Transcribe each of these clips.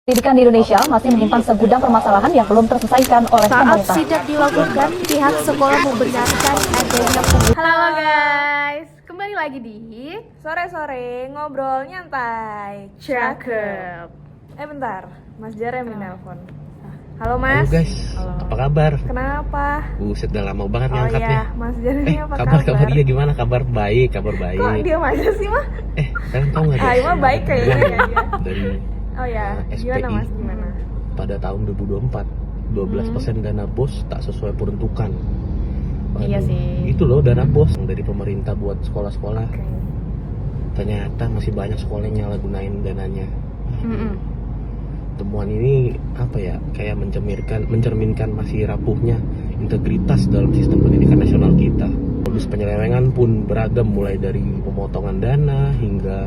Pendidikan di Indonesia masih menyimpan segudang permasalahan yang belum terselesaikan oleh Saat pemerintah. sidak dilakukan, pihak sekolah membenarkan adanya pembunuhan. Halo guys, kembali lagi di Sore-sore ngobrol nyantai. Cakep. Bentar, Mas Jeremy nelpon. Halo Mas. Halo guys, Halo. apa kabar? Kenapa? Buset, udah lama banget Oh ngangkatnya. iya, Mas Jeremy apa kabar dia gimana? Kabar baik. Kok diam aja sih mah? Kalian tahu nggak? Ah, emang baik kayaknya ya dia. Dari Oh ya, SPI gimana Mas? Gimana? pada tahun 2024, 12% dana BOS tak sesuai peruntukan. Iya sih. Itu loh dana BOS dari pemerintah buat sekolah-sekolah. Oke. Ternyata masih banyak sekolah yang nyalahgunain dananya. Mm-mm. Temuan ini apa ya, kayak mencerminkan masih rapuhnya integritas dalam sistem pendidikan nasional kita. Modus penyelewengan pun beragam, mulai dari pemotongan dana hingga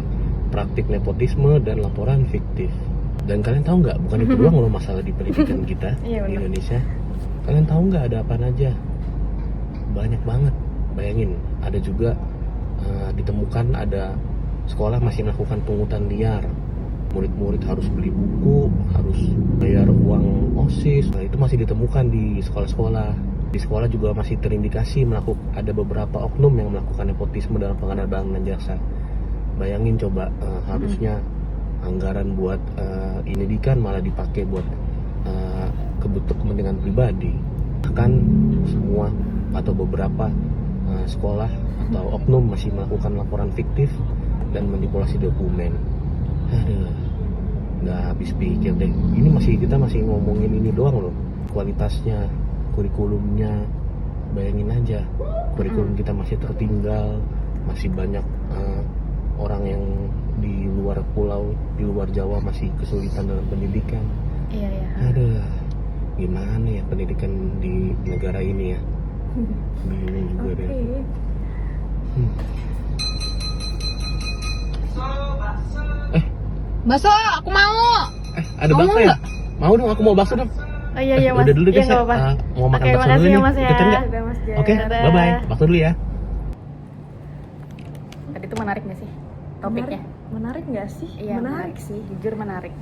praktik nepotisme dan laporan fiktif. Dan kalian tahu nggak, bukan itu doang loh masalah di pendidikan kita Iya, di bener. Indonesia. Kalian tahu nggak ada apa aja? Banyak banget. Bayangin, ada juga ditemukan ada sekolah masih melakukan pungutan liar. Murid-murid harus beli buku, harus bayar uang OSIS. Nah, itu masih ditemukan di sekolah-sekolah. Di sekolah juga masih terindikasi ada beberapa oknum yang melakukan nepotisme dalam pengadaan jasa. Bayangin coba, harusnya anggaran buat pendidikan malah dipakai buat kepentingan pribadi. Bahkan semua atau beberapa sekolah atau oknum masih melakukan laporan fiktif dan manipulasi dokumen. Aduh, nggak habis pikir deh. Kita masih ngomongin ini doang loh. Kualitasnya, kurikulumnya, bayangin aja. Kurikulum kita masih tertinggal, masih banyak orang yang di luar pulau, di luar Jawa masih kesulitan dalam pendidikan. Iya ya. Aduh, gimana ya pendidikan di negara ini ya? Bingung juga deh. Bakso, aku mau. Ada bakso ya? Mau dong, aku mau bakso dong. Oh iya Mas. Udah dulu Iya, guys ya. nggak apa-apa. Mau makan Oke, bakso makasih dulu ya, nih. Mas, ya. Ikutin nggak? Udah Mas Jeremy. Oke, Dadah. bye bye. Bakso dulu ya. Tadi itu menarik nggak sih topiknya? Menarik nggak sih? Iya, menarik sih. Jujur menarik.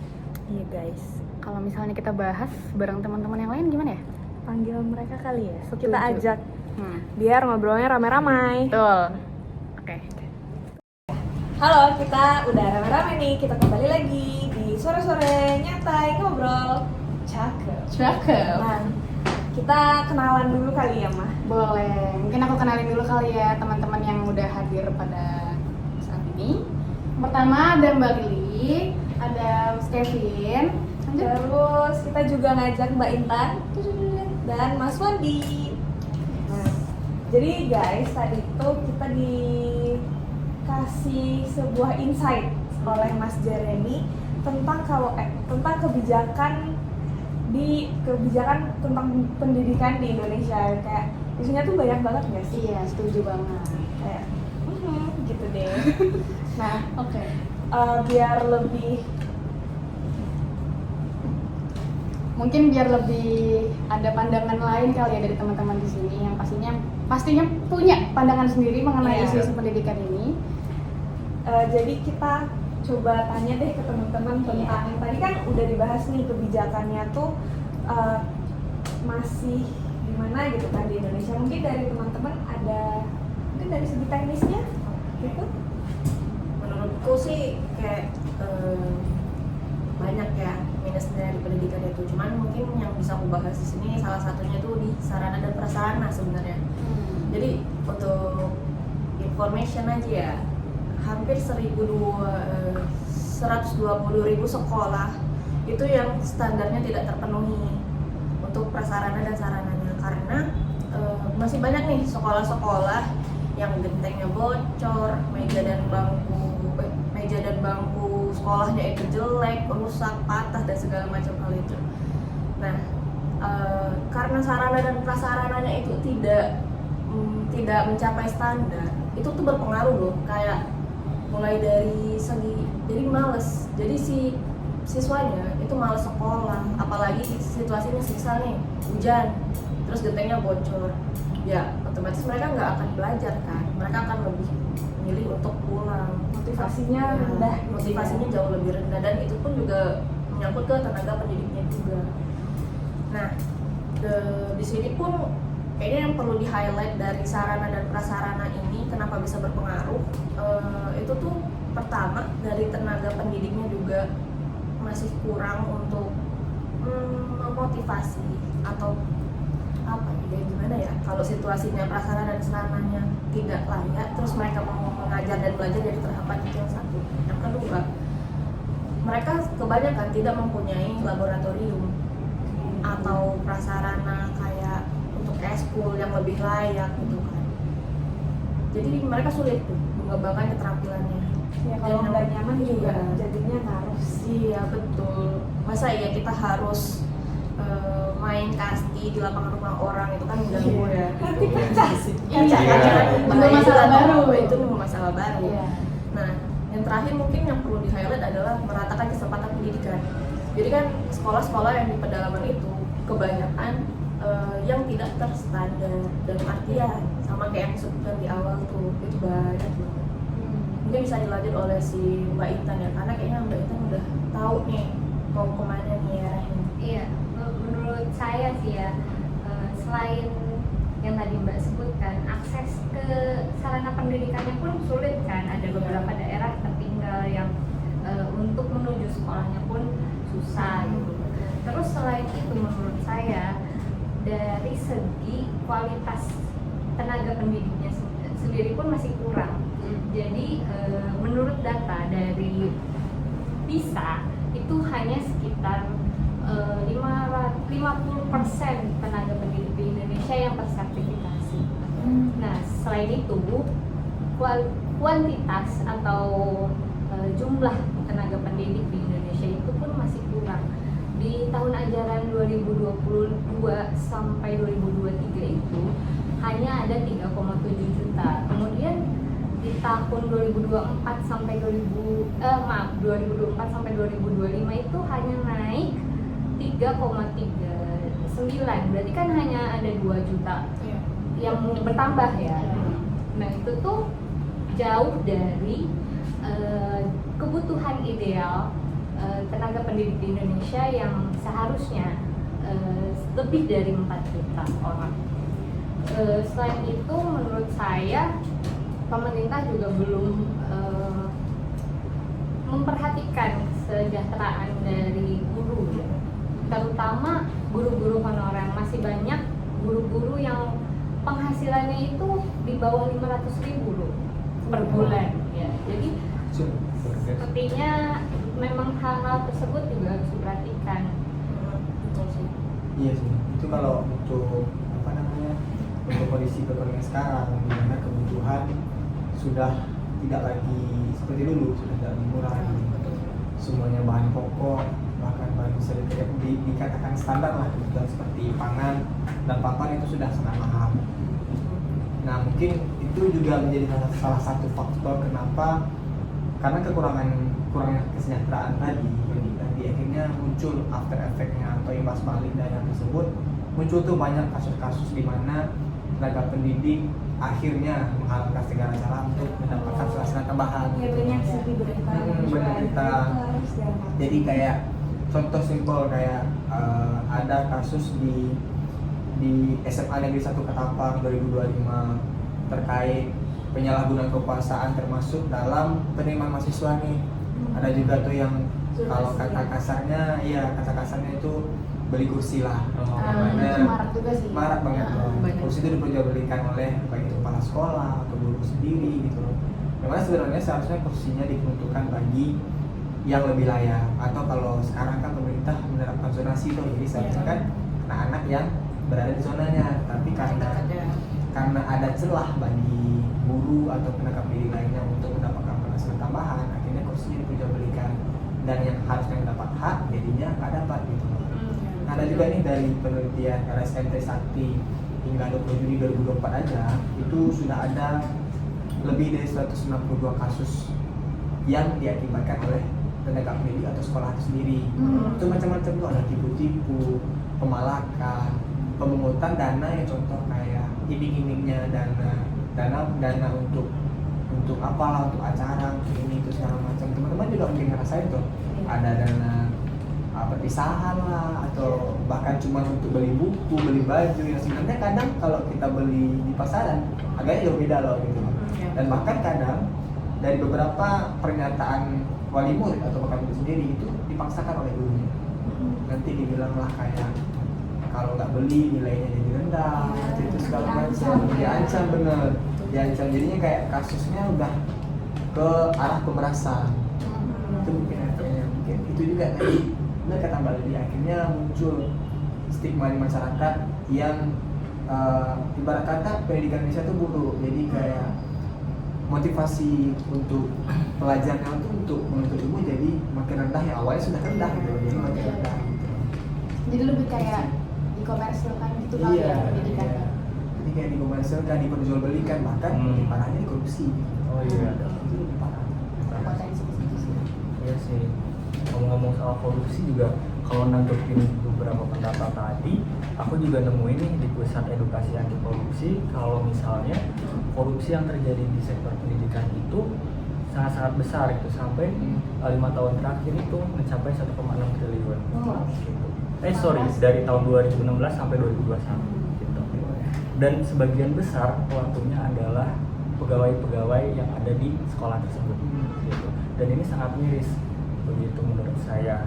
Iya guys. Kalau misalnya kita bahas bareng teman-teman yang lain gimana ya? Panggil mereka kali ya. Setuju. Kita ajak Hmm. biar ngobrolnya rame-rame. Betul. Oke. Halo, kita udah rame-rame nih. Kita kembali lagi di sore-sore nyantai ngobrol. Cakep. Cakep. Nah, kita kenalan dulu kali ya, Mah. Boleh. Mungkin aku kenalin dulu kali ya teman-teman yang udah hadir pada saat ini. Pertama ada Mbak Lili, ada Mas Kevin. Lanjut. Terus kita juga ngajak Mbak Intan dan Mas Wandi. Nah, jadi guys, tadi itu kita dikasih sebuah insight oleh Mas Jeremy tentang tentang kebijakan tentang pendidikan di Indonesia. Kayak isinya tuh banyak banget nggak sih? Iya, setuju banget. Kayak gitu deh. Nah, Oke. biar lebih Mungkin biar lebih ada pandangan lain kali ya dari teman-teman di sini yang pastinya punya pandangan sendiri mengenai Iya. isu-isu pendidikan ini. jadi kita coba tanya deh ke teman-teman tentang tadi kan udah dibahas nih kebijakannya tuh masih gimana gitu kan di Indonesia. Mungkin dari teman-teman mungkin dari segi teknisnya gitu. Menurutku sih kayak banyak ya minusnya di pendidikan itu. Cuman mungkin yang bisa aku bahas di sini salah satunya tuh di sarana dan prasarana sebenarnya. Jadi untuk information aja ya, hampir 120.000 sekolah itu yang standarnya tidak terpenuhi untuk prasarana dan sarananya, karena masih banyak nih sekolah-sekolah yang gentengnya bocor, meja dan bangku sekolahnya itu jelek, rusak, patah dan segala macam hal itu. Nah, karena sarana dan prasarananya itu tidak mencapai standar, itu tuh berpengaruh loh, kayak mulai dari segi jadi males, jadi si siswanya itu males sekolah, apalagi situasinya semisal nih hujan terus gentengnya bocor, ya otomatis mereka nggak akan belajar kan, mereka akan lebih milih untuk pulang. Motivasinya Ya, rendah. motivasinya jauh lebih rendah, dan itu pun juga menyangkut ke tenaga pendidiknya juga. Nah, di sini pun kayaknya yang perlu di highlight dari sarana dan prasarana ini kenapa bisa berpengaruh, itu tuh pertama dari tenaga pendidiknya juga masih kurang untuk memotivasi atau apa ya gimana ya, kalau situasinya prasarana dan sarananya tidak layak terus mereka mau mengajar dan belajar jadi terhambat. Itu yang satu. Yang kedua, mereka kebanyakan tidak mempunyai laboratorium atau prasarana kayak untuk eskul yang lebih layak gitu kan. Jadi mereka sulit tuh mengembangkan keterampilannya. Ya kalau Dan nggak nyaman juga iya. jadinya harus. Iya betul. Masa iya kita harus main kasti di lapangan rumah orang, itu kan mengganggu ya. Nanti pecah sih. Iya, Iya. Timbul masalah baru. Itu masalah baru. Iya. Nah, yang terakhir mungkin yang perlu di-highlight adalah meratakan kesempatan pendidikan. Jadi kan sekolah-sekolah yang di pedalaman itu kebanyakan yang tidak terstandar, dan artian sama kayak yang disebutkan di awal tuh, itu banyak banget. Mungkin bisa dilanjut oleh si Mbak Intan ya, karena kayaknya Mbak Intan udah tahu nih mau kemana nih arahnya. Iya, menurut saya sih ya, selain yang tadi Mbak sebutkan, akses ke sarana pendidikannya pun sulit kan. Ada beberapa daerah tertinggal yang untuk menuju sekolahnya pun susah gitu. Terus selain itu menurut saya dari segi kualitas tenaga pendidiknya sendiri pun masih kurang. Jadi menurut data dari PISA itu hanya sekitar 50% tenaga pendidik di Indonesia yang tersertifikasi. Nah, selain itu kuantitas atau jumlah tenaga pendidik di Indonesia itu pun masih kurang. Di tahun ajaran 2022 sampai 2023 itu hanya ada 3,7 juta. Kemudian di tahun 2024 sampai 2024 sampai 2025 itu hanya naik 3,39. Berarti kan hanya ada 2 juta yang bertambah ya. Nah, itu tuh jauh dari kebutuhan ideal tenaga pendidik di Indonesia yang seharusnya lebih dari 4 juta orang. Selain itu menurut saya pemerintah juga belum memperhatikan kesejahteraan dari guru ya. Terutama guru-guru honorer. Masih banyak guru-guru yang penghasilannya itu di bawah 500.000 loh per bulan ya. Jadi sepertinya memang hal-hal tersebut juga harus diperhatikan. Betul sih. Iya sih, itu kalau untuk untuk kondisi perekonomian sekarang, di mana kebutuhan sudah tidak lagi seperti dulu, sudah tidak lebih murah lagi. Semuanya bahan pokok, bahkan bahan bisa dikatakan standar lah, kebutuhan seperti pangan dan papan itu sudah sangat mahal. Nah, mungkin itu juga menjadi salah satu faktor kenapa, karena kurangnya kesejahteraan tadi akhirnya muncul after effect-nya atau imbas balik dari hal tersebut. Muncul tuh banyak kasus-kasus di mana tenaga pendidik akhirnya menghalalkan segala cara untuk mendapatkan penghasilan tambahan. Ya banyak sih berita. Berita. Jadi kayak contoh simpel kayak ada kasus di SMA Negeri 1 Ketapang 2025 terkait penyalahgunaan kekuasaan termasuk dalam penerimaan mahasiswa nih. Ada juga tuh yang kalau kata kasarnya itu beli kursi lah. Itu marak juga sih. Marak banget loh. Banyak. Kursi itu diperjualbelikan oleh baik itu kepala sekolah atau guru sendiri gitu loh. Memang sebenarnya seharusnya kursinya diperuntukkan bagi yang lebih layak, atau kalau sekarang kan pemerintah menerapkan zonasi tuh, jadi seharusnya kan anak-anak yang berada di zonanya, tapi karena ada celah bagi guru atau tenaga pendidik lainnya untuk mendapatkan penghasilan tambahan, akhirnya kursinya diperjualbelikan dan yang harusnya mendapat hak jadinya nggak dapat gitu. Nah, ada juga nih dari penelitian LSM Trisakti hingga 20 Juli 2024 aja itu sudah ada lebih dari 192 kasus yang diakibatkan oleh tenaga pendidik atau sekolah itu sendiri. Itu macam-macam tuh, ada tipu-tipu, pemalakan, pemungutan dana yang contoh kayak iming-imingnya dana untuk apalah, untuk acara, untuk ini itu segala macam. Teman-teman juga mungkin ngerasain tuh, ada dana perpisahan lah, atau bahkan cuma untuk beli buku, beli baju yang sebenarnya kadang kalau kita beli di pasaran harganya jauh beda loh gitu. Dan bahkan kadang dari beberapa pernyataan wali murid atau bahkan murid sendiri itu dipaksakan oleh gurunya. Nanti dibilang lah kayak kalau nggak beli nilainya jadi rendah, itu segala macam, diancam bener, diancam. Jadinya kayak kasusnya udah ke arah pemerasan. Itu mungkin efeknya, mungkin itu juga tadi benar kata Mbak Lili, akhirnya muncul stigma di masyarakat yang ibarat kata pendidikan Indonesia itu buruk. Jadi kayak motivasi untuk pelajarnya itu untuk menuntut ilmu jadi makin rendah, yang awalnya sudah rendah gitu, jadi makin rendah gitu. Jadi lebih kayak dikomersilkan gitu kali ya pendidikannya. Jadi kayak dikomersilkan, diperjualbelikan, bahkan lebih parahnya dikorupsi. Oh iya. Itu lebih parah. Potensi di situ sih. Iya sih. Ngomong-ngomong soal korupsi juga, kalau nanggepin beberapa pendapat tadi, aku juga nemuin nih di pusat edukasi anti korupsi kalau misalnya korupsi yang terjadi di sektor pendidikan itu sangat-sangat besar gitu, sampai 5 tahun terakhir itu mencapai 1,6 triliun. Gitu. Dari tahun 2016 sampai 2021 gitu. Dan sebagian besar pelakunya adalah pegawai-pegawai yang ada di sekolah tersebut gitu. Dan ini sangat miris begitu menurut saya.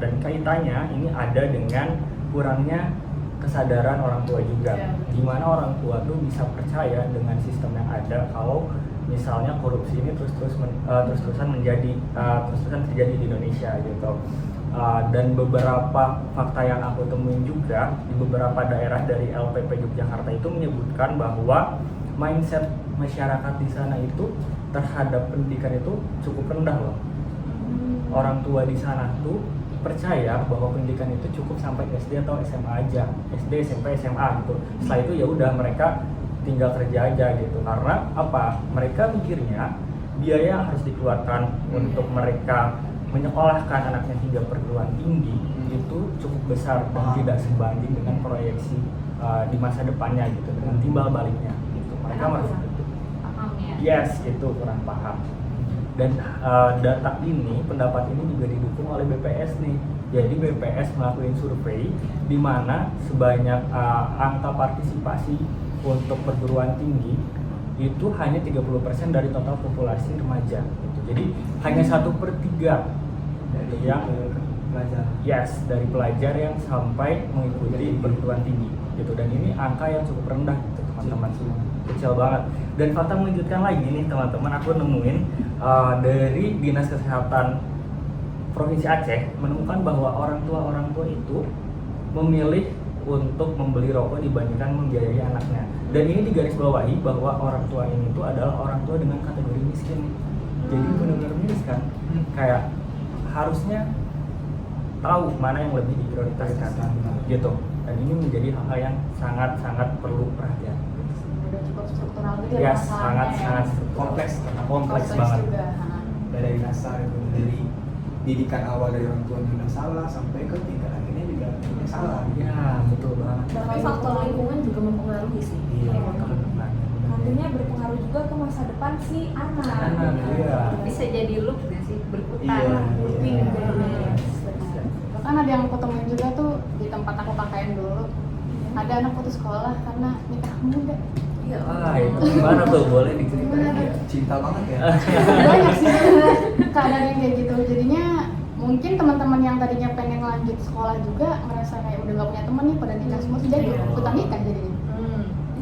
Dan kaitannya ini ada dengan kurangnya kesadaran orang tua juga. Gimana orang tua tuh bisa percaya dengan sistem yang ada kalau misalnya korupsi ini terus-terusan terjadi di Indonesia gitu. Dan beberapa fakta yang aku temuin juga di beberapa daerah dari LPP Yogyakarta itu menyebutkan bahwa mindset masyarakat di sana itu terhadap pendidikan itu cukup rendah loh. Orang tua di sana tuh percaya bahwa pendidikan itu cukup sampai SD atau SMA aja, SD, SMP, SMA gitu. Setelah itu ya udah mereka tinggal kerja aja gitu. Karena apa? Mereka mikirnya biaya yang harus dikeluarkan untuk mereka menyekolahkan anaknya hingga perguruan tinggi itu cukup besar dan tidak sebanding dengan proyeksi di masa depannya gitu, dengan timbal baliknya gitu. Mereka merasa itu. Yes, itu kurang paham. Dan data ini, pendapat ini juga didukung oleh BPS nih. Jadi BPS melakukan survei di mana sebanyak angka partisipasi untuk perguruan tinggi itu hanya 30% dari total populasi remaja gitu. Jadi hanya 1/3 dari yang pelajar. Yes, dari pelajar yang sampai mengikuti perguruan tinggi gitu. Dan ini angka yang cukup rendah gitu teman-teman, kecil banget. Dan fakta mengejutkan lagi nih teman-teman, aku nemuin dari Dinas Kesehatan Provinsi Aceh menemukan bahwa orang tua itu memilih untuk membeli rokok dibandingkan membiayai anaknya. Dan ini digarisbawahi bahwa orang tua ini tuh adalah orang tua dengan kategori miskin. Jadi benar-benar miris kan? Kayak harusnya tahu mana yang lebih diprioritaskan gitu. Dan ini menjadi hal yang sangat-sangat perlu perhatian. Udah cukup struktural gitu Ya, ya masalahnya. sangat kompleks banget. Juga. Dari dasar itu, dari didikan awal dari orang tua juga salah sampai ke tingkat akhirnya juga salah. Ya, betul banget. Tapi faktor lingkungan juga mempengaruhi sih. Iya, Nantinya berpengaruh juga ke masa depan si anak. Iya. Bisa jadi loop nggak sih, berputar. Iya. Bahkan ada yang aku temuin juga tuh di tempat aku KKN dulu. Ada anak putus sekolah karena nikah muda. Iya. Itu gimana tuh? Boleh diceritain ya? Cinta banget ya. Banyak sih sebenarnya keadaan yang kayak gitu. Jadinya mungkin teman-teman yang tadinya pengen lanjut sekolah juga ngerasa kayak udah gak punya teman nih, pada nikah semua, jadi ikutan nikah jadinya.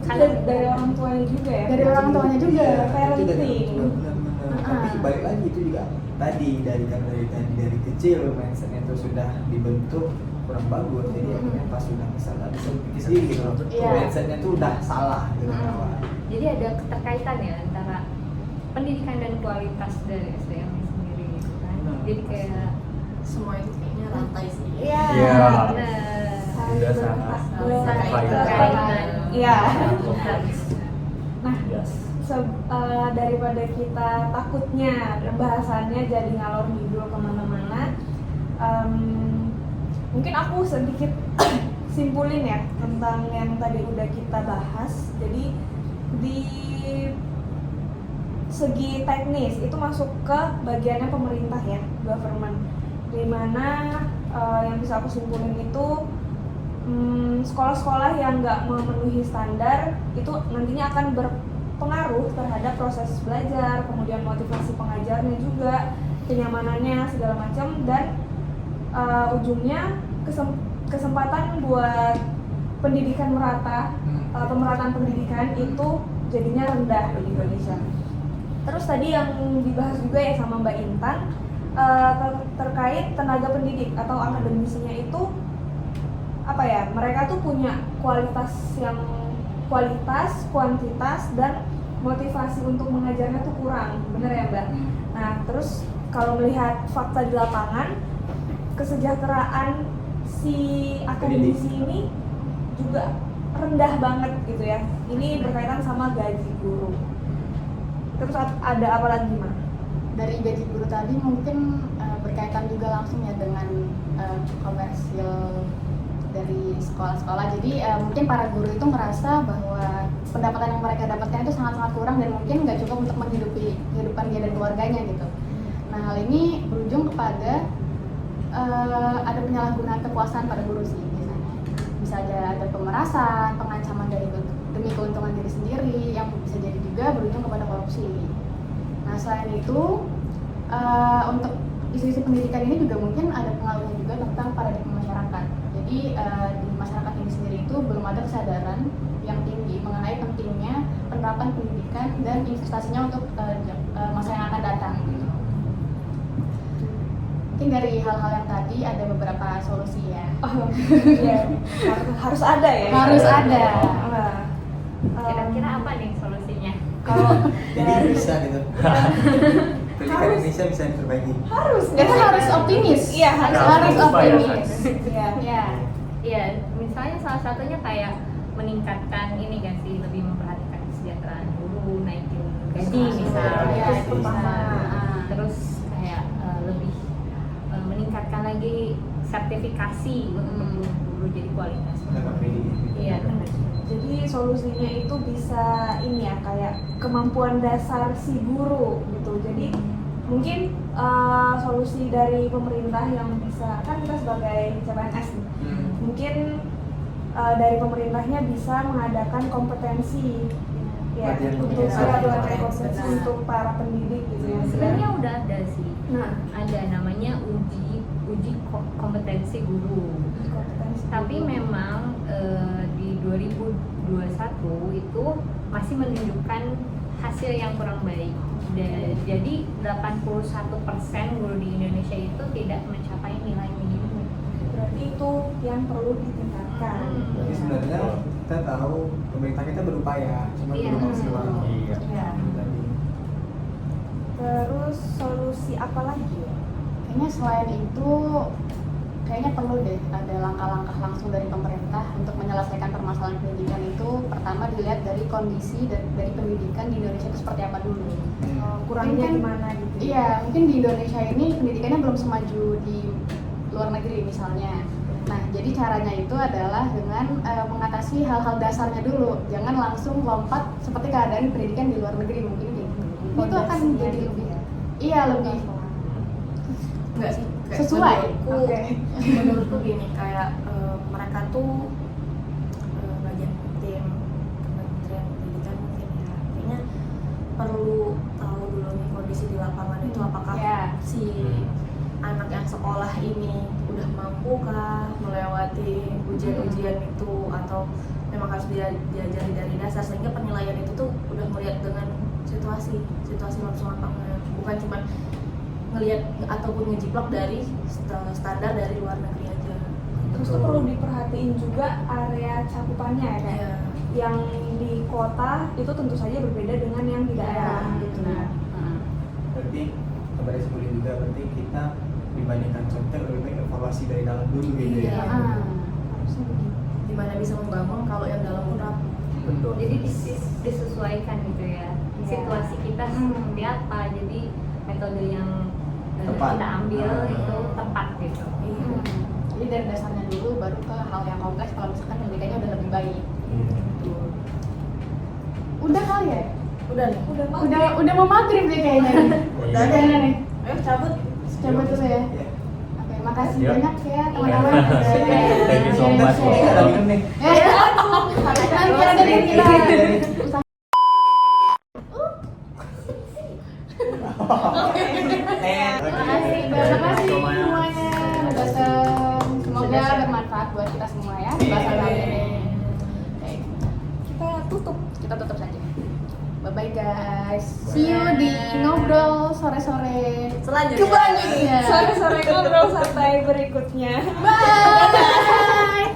Itu dari orang tuanya juga ya? Dari orang tuanya juga. Parenting. Benar-benar. Tapi balik lagi itu juga tadi dari kecil mindsetnya itu sudah dibentuk kurang bagus, jadi akhirnya pas sudah nggak bisa berpikir sendiri gitu loh. Iya. Mindsetnya tuh udah salah gitu dari awal. Jadi ada keterkaitan ya antara pendidikan dan kualitas dari SDM sendiri gitu kan. Jadi kayak Semua itu kayaknya rantai sih. Iya. Iya. nah, Udah sangat berkaitan. Iya. Harus. Nah, Yes. daripada kita takutnya pembahasannya jadi ngalor ngidul kemana-mana, mungkin aku sedikit simpulin ya tentang yang tadi udah kita bahas. Jadi di segi teknis itu masuk ke bagiannya pemerintah ya, government, dimana yang bisa aku simpulin itu sekolah-sekolah yang nggak memenuhi standar itu nantinya akan berpengaruh terhadap proses belajar, kemudian motivasi pengajarnya juga, kenyamanannya segala macam, dan ujungnya kesempatan buat pendidikan merata, pemerataan pendidikan itu jadinya rendah di Indonesia. Terus tadi yang dibahas juga ya sama Mbak Intan terkait tenaga pendidik atau akademisinya itu apa ya, mereka tuh punya kualitas, kuantitas dan motivasi untuk mengajarnya tuh kurang, bener ya Mbak? Nah terus kalau melihat fakta di lapangan, kesejahteraan si akademisi ini juga rendah banget gitu ya. Ini berkaitan sama gaji guru. Terus ada apa lagi Mas? Dari gaji guru tadi mungkin berkaitan juga langsung ya dengan komersil dari sekolah-sekolah. Jadi mungkin para guru itu merasa bahwa pendapatan yang mereka dapatkan itu sangat-sangat kurang dan mungkin nggak cukup untuk menghidupi kehidupan dia dan keluarganya gitu. Nah hal ini berujung kepada ada penyalahgunaan kekuasaan pada guru sih biasanya. Bisa ada pemerasan, pengancaman demi keuntungan diri sendiri yang bisa jadi juga berujung kepada korupsi. Nah selain itu untuk isu-isu pendidikan ini juga mungkin ada pengaruhnya juga tentang paradigma masyarakat. Jadi di masyarakat ini sendiri itu belum ada kesadaran yang tinggi mengenai pentingnya penerapan pendidikan dan investasinya untuk masa yang akan datang. Mungkin dari hal-hal yang tadi ada beberapa solusi ya. Iya, harus ada ya. Harus ada. Kira-kira apa nih solusinya? Kalau Jadi bisa gitu. Pendidikan Indonesia bisa diperbaiki. Kita harus optimis. Iya, harus optimis. Iya. Iya, misalnya salah satunya kayak meningkatkan ini kan sih, lebih memperhatikan kesejahteraan guru, naikin gaji misalnya, Iya, itu itu bisa. pertama. Terus kayak lebih meningkatkan lagi sertifikasi untuk guru jadi kualitas. Tenaga pendidik. Iya, benar. Jadi solusinya itu bisa ini ya, kayak kemampuan dasar si guru gitu. Jadi mungkin solusi dari pemerintah yang bisa, kan kita sebagai CPNS nih, mungkin dari pemerintahnya bisa mengadakan kompetensi ya Pelatihan untuk kompetensi. kompetensi untuk para pendidik gitu ya. Sebenarnya udah ada sih. Nah, Ada namanya uji kompetensi guru. kompetensi Tapi guru. memang di 2021 itu masih menunjukkan hasil yang kurang baik. Jadi 81% guru di Indonesia itu tidak mencapai nilai minimum. Berarti itu yang perlu ditingkatkan. Jadi sebenarnya kita tahu pemerintah kita berupaya, cuma Iya. belum maksimal. Iya. Ya. Tadi. Terus solusi apa lagi ya? Kayaknya selain itu kayaknya perlu deh ada langkah-langkah langsung dari pemerintah untuk menyelesaikan permasalahan pendidikan itu. Pertama dilihat dari kondisi dari pendidikan di Indonesia itu seperti apa dulu. Kurangnya Mungkin- gimana gitu? Iya, mungkin di Indonesia ini pendidikannya belum semaju di luar negeri misalnya. Nah, jadi caranya itu adalah dengan mengatasi hal-hal dasarnya dulu. Jangan langsung lompat seperti keadaan pendidikan di luar negeri mungkin gitu. Itu akan Fondasinya jadi gitu lebih, ya. iya lebih Enggak sih, kayak Sesuai. menurutku gini, kayak mereka tuh bagian tim Kementerian Pendidikan mungkin ya, kayaknya perlu tahu dulu nih kondisi di lapangan itu apakah Ya. si anak yang sekolah ini udah mampukah melewati ujian-ujian itu, atau memang harus diajari dari dasar, sehingga penilaian itu tuh udah melihat dengan situasi langsung lapangan, bukan cuma ngelihat ataupun ngejiplak dari standar dari luar negeri aja. Terus tuh perlu diperhatiin juga area cakupannya ya kayak Iya. yang di kota itu tentu saja berbeda dengan yang di daerah gitu. Nah, Berarti kembali sebelum juga berarti kita dibandingkan contoh lebih baik evaluasi dari dalam dulu gitu Iya. ya. Harusnya begitu. Dimana bisa membangun kalau yang dalam pun rapuh. Betul. Jadi disesuaikan gitu ya. Situasi kita seperti apa. Jadi metode yang Tepat. kita ambil itu tepat gitu. Jadi dari dasarnya dulu baru ke hal yang kompleks kalau misalkan pendidikannya udah lebih baik. Udah kali ya? Udah nih. Udah mau maghrib deh kayaknya nih. Udah Kayaknya nih. Ayo cabut. Coba dulu ya. Iya. Oke, makasih Makasih Yuk. banyak ya teman-teman. Thank you so much. Ada linknya nih. Nanti ada di kita. Terima kasih semuanya udah datang. Semoga bermanfaat buat kita semua ya bahasan kali ini. Oke. Kita tutup saja. Bye bye guys. See you di ngobrol sore-sore Selanjutnya. Sore-sore ngobrol santai berikutnya. Bye.